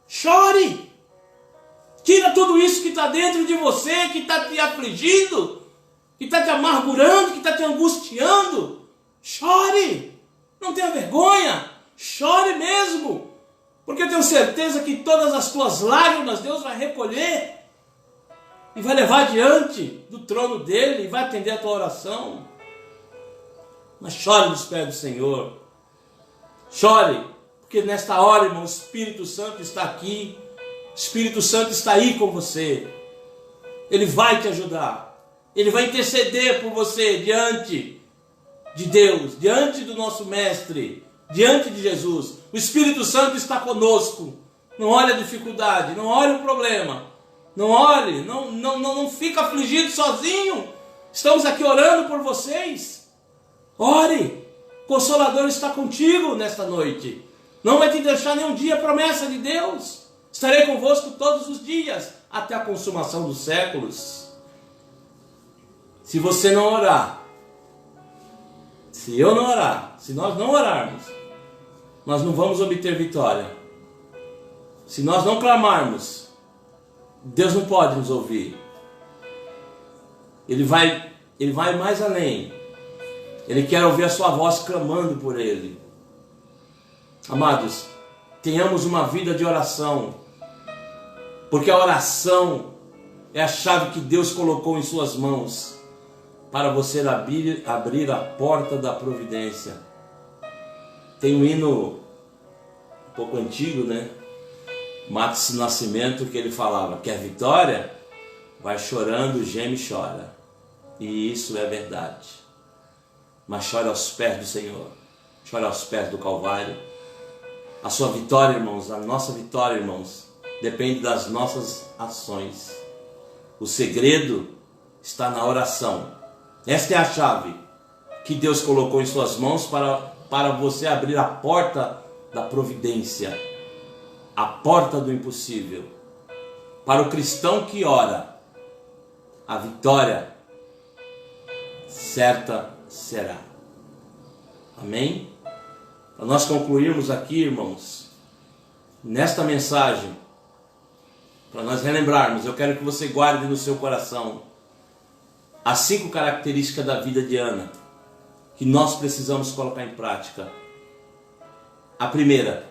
Chore. Tira tudo isso que está dentro de você, que está te afligindo, que está te amargurando, que está te angustiando. Chore. Não tenha vergonha. Chore mesmo. Porque eu tenho certeza que todas as tuas lágrimas Deus vai recolher e vai levar diante do trono dele e vai atender a tua oração. Mas chore nos pés do Senhor. Chore, porque nesta hora, irmão, o Espírito Santo está aqui. O Espírito Santo está aí com você. Ele vai te ajudar. Ele vai interceder por você diante de Deus, diante do nosso Mestre, diante de Jesus. O Espírito Santo está conosco. Não olhe a dificuldade, não olhe o problema. Não olhe, não fica afligido sozinho. Estamos aqui orando por vocês. Ore. O Consolador está contigo nesta noite. Não vai te deixar nenhum dia, promessa de Deus. Estarei convosco todos os dias, até a consumação dos séculos. Se você não orar, se eu não orar, se nós não orarmos, nós não vamos obter vitória. Se nós não clamarmos, Deus não pode nos ouvir. Ele vai mais além. Ele quer ouvir a sua voz clamando por Ele. Amados, tenhamos uma vida de oração, porque a oração é a chave que Deus colocou em suas mãos para você abrir a porta da providência. Tem um hino um pouco antigo, né? Matos Nascimento, que ele falava: quer vitória? Vai chorando, geme e chora. E isso é verdade. Mas chore aos pés do Senhor. Chore aos pés do Calvário. A sua vitória, irmãos, a nossa vitória, irmãos, depende das nossas ações. O segredo está na oração. Esta é a chave que Deus colocou em suas mãos para você abrir a porta da providência, a porta do impossível. Para o cristão que ora, a vitória certa será. Amém? Para nós concluirmos aqui, irmãos, nesta mensagem, para nós relembrarmos, eu quero que você guarde no seu coração as 5 características da vida de Ana, que nós precisamos colocar em prática. A primeira: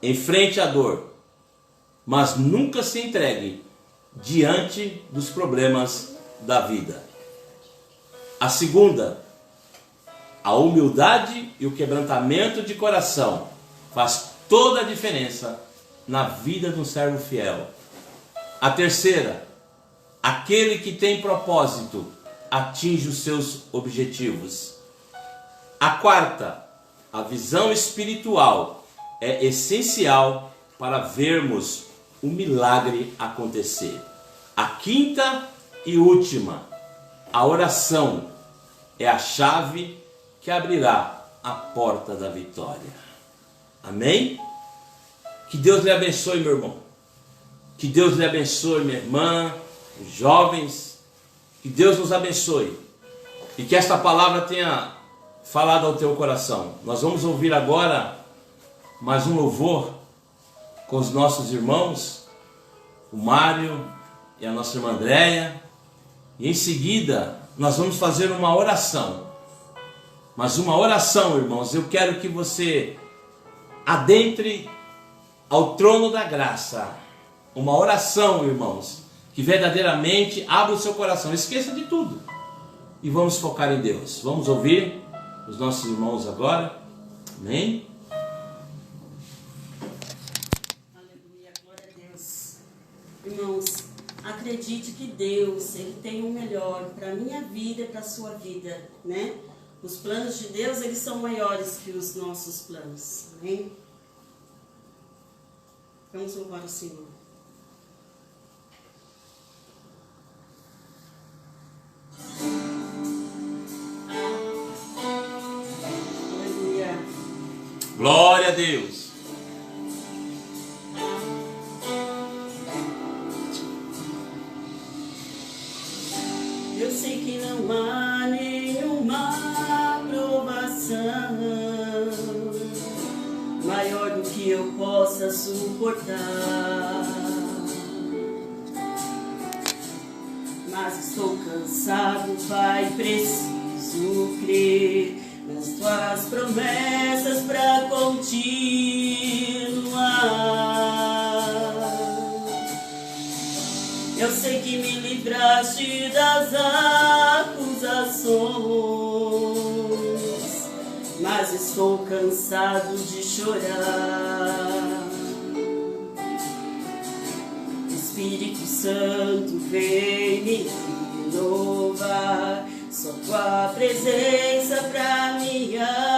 enfrente a dor, mas nunca se entregue diante dos problemas da vida. A segunda: a humildade e o quebrantamento de coração faz toda a diferença na vida de um servo fiel. A terceira: aquele que tem propósito atinge os seus objetivos. A quarta: a visão espiritual é essencial para vermos o milagre acontecer. A quinta e última: a oração é a chave que abrirá a porta da vitória. Amém? Que Deus lhe abençoe, meu irmão. Que Deus lhe abençoe, minha irmã, os jovens. Que Deus nos abençoe. E que esta palavra tenha falado ao teu coração. Nós vamos ouvir agora mais um louvor com os nossos irmãos, o Mário e a nossa irmã Andréia. E em seguida nós vamos fazer uma oração. Mas uma oração, irmãos, eu quero que você adentre ao trono da graça. Uma oração, irmãos, que verdadeiramente abra o seu coração. Esqueça de tudo e vamos focar em Deus. Vamos ouvir os nossos irmãos agora. Amém? Aleluia, glória a Deus. Irmãos, acredite que Deus, Ele tem o melhor para a minha vida e para a sua vida, né? Os planos de Deus, eles são maiores que os nossos planos. Amém? Vamos louvar o Senhor. Aleluia. Glória a Deus. Eu sei que não há nenhuma provação maior do que eu possa suportar. Mas estou cansado, Pai, preciso crer nas tuas promessas para continuar. Eu sei que me livraste das acusações, mas estou cansado de chorar. Espírito Santo, vem me renovar, só tua presença pra me alegrar.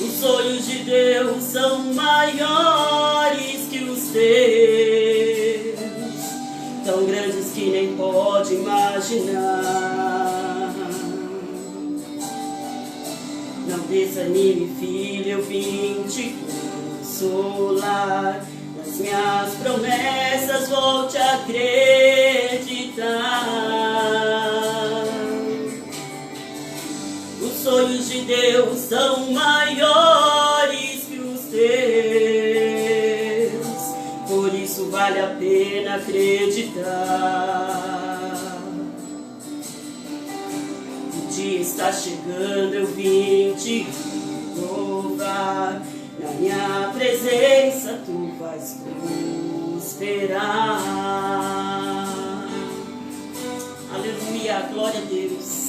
Os sonhos de Deus são maiores que os teus, tão grandes que nem pode imaginar. Não desanime, filho, eu vim te consolar. Nas minhas promessas volte a acreditar. Os sonhos de Deus são maiores que os teus, por isso vale a pena acreditar. O dia está chegando, eu vim te louvar. Na minha presença tu vais prosperar. Aleluia, glória a Deus.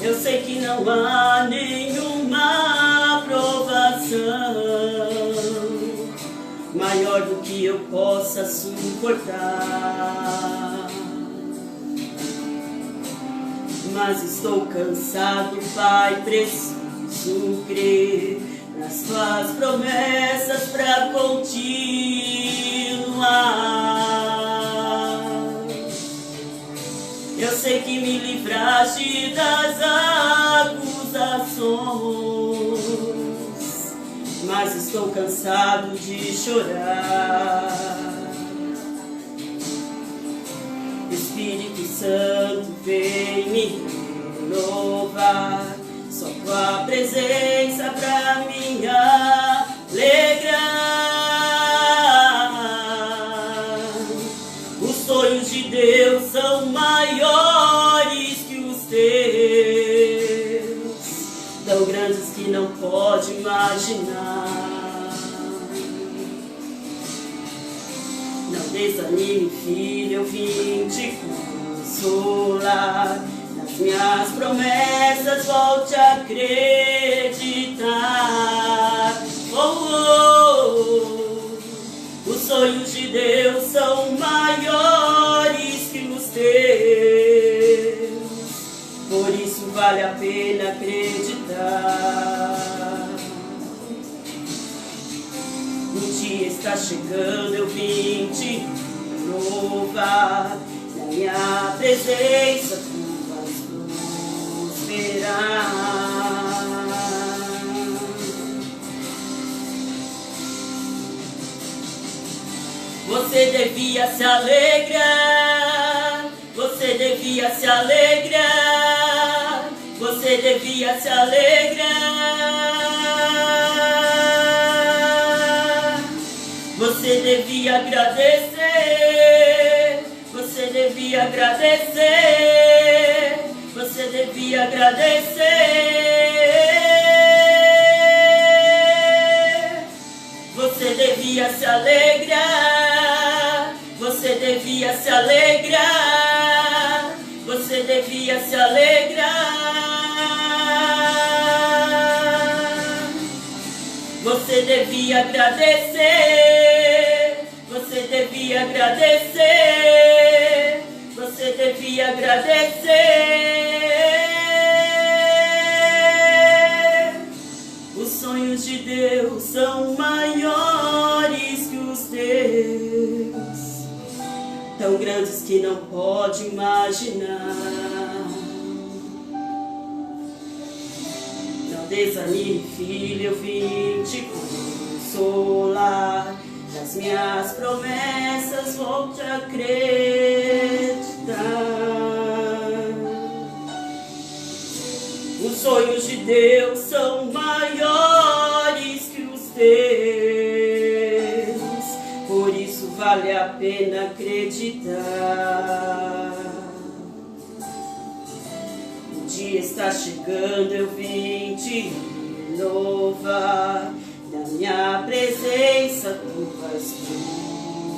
Eu sei que não há nenhuma provação maior do que eu possa suportar. Mas estou cansado, Pai, preciso crer nas tuas promessas para continuar. Eu sei que me livraste das acusações, mas estou cansado de chorar. Espírito Santo, vem me renovar, só tua presença pra me alegrar. Os sonhos de Deus são maiores que os teus, tão grandes que não pode imaginar. Não desanime, filho, eu vim te consolar. Nas minhas promessas volte a acreditar. Os sonhos de Deus são maiores que os teus, por isso vale a pena acreditar. O dia está chegando, eu vim te louvar. Na minha presença tu vais prosperar. Você devia se alegrar, você devia se alegrar, você devia se alegrar. Você devia agradecer, você devia agradecer, você devia agradecer. Você devia se alegrar, você devia se alegrar, você devia se alegrar. Você devia agradecer, você devia agradecer, você devia agradecer. Os sonhos de Deus são maiores que os teus, tão grandes que não pode imaginar. Não desanime, filho, eu vim te consolar. Nas nas minhas promessas vou te acreditar. Os sonhos de Deus são maiores que os teus, por isso vale a pena acreditar. O dia está chegando, eu vim te renovar. Na minha presença tu vais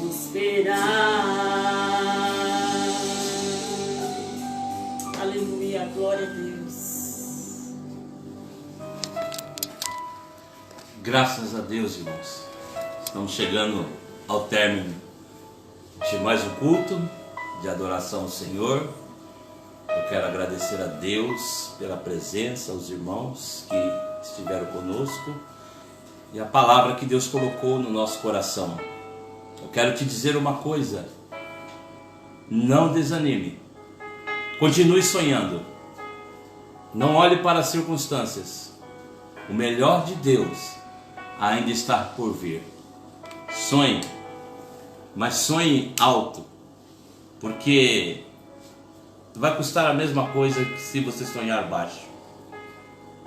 prosperar. Aleluia, glória a Deus. Graças a Deus, irmãos. Estamos chegando ao término de mais um culto de adoração ao Senhor. Eu quero agradecer a Deus pela presença, aos irmãos que estiveram conosco e a palavra que Deus colocou no nosso coração. Eu quero te dizer uma coisa: não desanime, continue sonhando, não olhe para as circunstâncias. O melhor de Deus ainda está por vir. Sonhe, mas sonhe alto, porque vai custar a mesma coisa que se você sonhar baixo.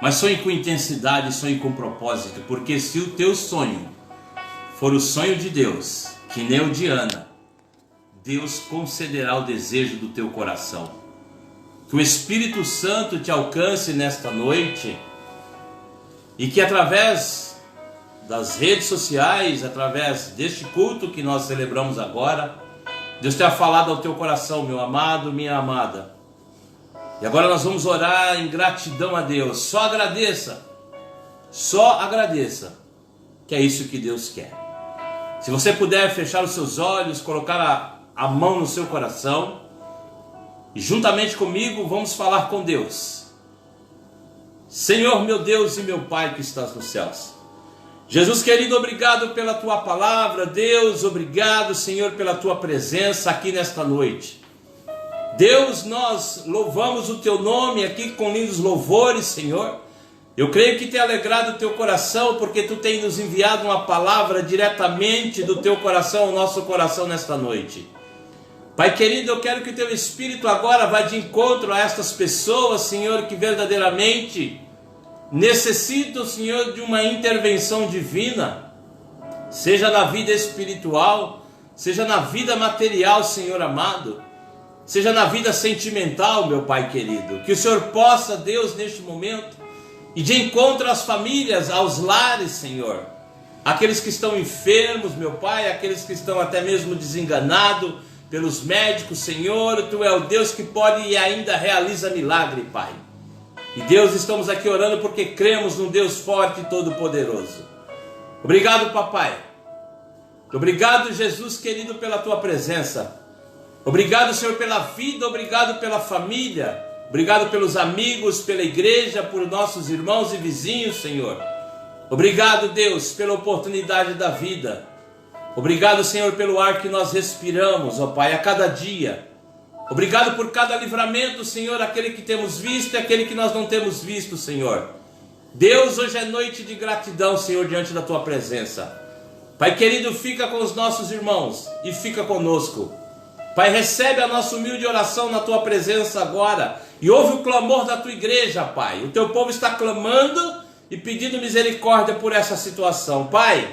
Mas sonhe com intensidade, sonhe com propósito, porque se o teu sonho for o sonho de Deus, que nem o de Ana, Deus concederá o desejo do teu coração. Que o Espírito Santo te alcance nesta noite e que através das redes sociais, através deste culto que nós celebramos agora, Deus tenha falado ao teu coração, meu amado, minha amada. E agora nós vamos orar em gratidão a Deus. Só agradeça, que é isso que Deus quer. Se você puder fechar os seus olhos, colocar a mão no seu coração, e juntamente comigo vamos falar com Deus. Senhor, meu Deus e meu Pai que estás nos céus, Jesus querido, obrigado pela tua palavra. Deus, obrigado, Senhor, pela tua presença aqui nesta noite. Deus, nós louvamos o teu nome aqui com lindos louvores, Senhor. Eu creio que tem alegrado o teu coração, porque tu tens nos enviado uma palavra diretamente do teu coração ao nosso coração nesta noite. Pai querido, eu quero que o teu Espírito agora vá de encontro a estas pessoas, Senhor, que verdadeiramente necessitam, Senhor, de uma intervenção divina, seja na vida espiritual, seja na vida material, Senhor amado, seja na vida sentimental, meu Pai querido. Que o Senhor possa, Deus, neste momento, e de encontro às famílias, aos lares, Senhor, aqueles que estão enfermos, meu Pai, aqueles que estão até mesmo desenganados pelos médicos, Senhor, tu é o Deus que pode e ainda realiza milagre, Pai. E Deus, estamos aqui orando porque cremos num Deus forte e todo-poderoso. Obrigado, papai. Obrigado, Jesus querido, pela tua presença. Obrigado, Senhor, pela vida. Obrigado pela família. Obrigado pelos amigos, pela igreja, por nossos irmãos e vizinhos, Senhor. Obrigado, Deus, pela oportunidade da vida. Obrigado, Senhor, pelo ar que nós respiramos, ó Pai, a cada dia. Obrigado por cada livramento, Senhor, aquele que temos visto e aquele que nós não temos visto, Senhor. Deus, hoje é noite de gratidão, Senhor, diante da tua presença. Pai querido, fica com os nossos irmãos e fica conosco. Pai, recebe a nossa humilde oração na tua presença agora e ouve o clamor da tua igreja, Pai. O teu povo está clamando e pedindo misericórdia por essa situação. Pai,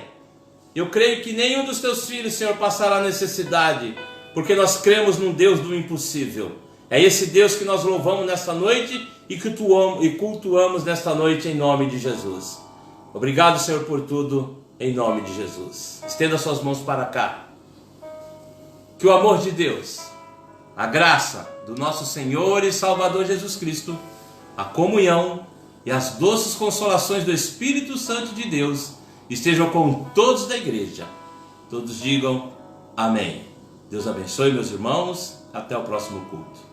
eu creio que nenhum dos teus filhos, Senhor, passará necessidade, porque nós cremos num Deus do impossível. É esse Deus que nós louvamos nesta noite e cultuamos nesta noite em nome de Jesus. Obrigado, Senhor, por tudo, em nome de Jesus. Estenda suas mãos para cá. Que o amor de Deus, a graça do nosso Senhor e Salvador Jesus Cristo, a comunhão e as doces consolações do Espírito Santo de Deus estejam com todos da igreja. Todos digam amém. Deus abençoe, meus irmãos. Até o próximo culto.